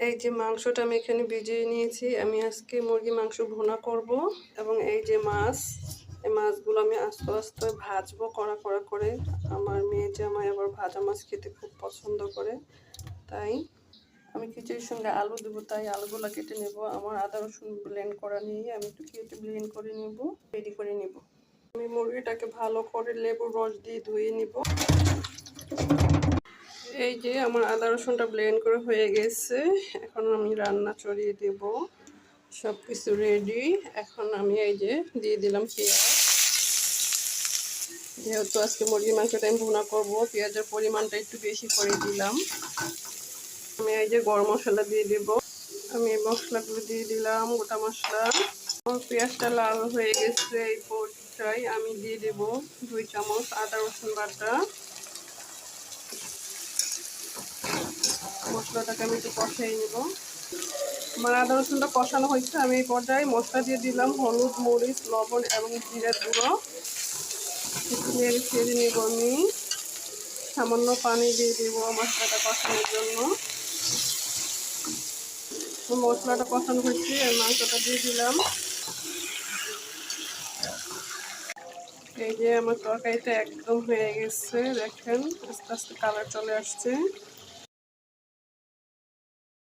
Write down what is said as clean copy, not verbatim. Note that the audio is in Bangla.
এই যে মাংসটা আমি এখানে ভিজিয়ে নিয়েছি। আমি আজকে মুরগি মাংস ভুনা করব এবং এই যে মাছ, এই মাছগুলো আমি আস্তে আস্তে ভাজবো কড়া কড়া করে। আমার মেয়ে জামাই আবার ভাজা মাছ খেতে খুব পছন্দ করে, তাই আমি খিচুড়ির সঙ্গে আলু দেবো, তাই আলুগুলো কেটে নেব। আমার আদা রসুন ব্লেন্ড করা নিয়ে আমি একটু কেটে ব্লেন্ড করে নেব, রেডি করে নেব। আমি মুরগিটাকে ভালো করে লেবুর রস দিয়ে ধুয়ে নিব। এই যে আমার আদা রসুনটা ব্লেন্ড করে হয়ে গেছে। এখন আমি রান্না চড়িয়ে দেব, সব কিছু রেডি। এখন আমি এই যে দিয়ে দিলাম পেঁয়াজ। যেহেতু আজকে মুরগির মাংসটা আমি ভুনা করবো, পেঁয়াজের পরিমাণটা একটু বেশি করে দিলাম। আমি এই যে গরম মশলা দিয়ে দেব। আমি এই মশলাগুলো দিয়ে দিলাম, গোটা মশলা। আমার পেঁয়াজটা লাল হয়ে গেছে, এই পর্যায়ে আমি দিয়ে দেব 2 চামচ আদা রসুন বাটা। মশলাটাকে আমি একটু কষিয়ে নেব। আমার আদা রসুনটা কষানো হয়েছে, আমি এই পর্যায়ে মশলা দিয়ে দিলাম হলুদ, মরিচ, লবণ এবং জিরার গুঁড়ো। নেড়ে ছেড়ে নেব। আমি সামান্য পানি দিয়ে দেব মশলাটা কষানোর জন্য। মশলাটা কষানো হচ্ছে, মাংসটা দিয়ে দিলাম। এই যে আমার তরকারিটা একদম হয়ে গেছে, দেখেন আস্তে আস্তে কালার চলে আসছে।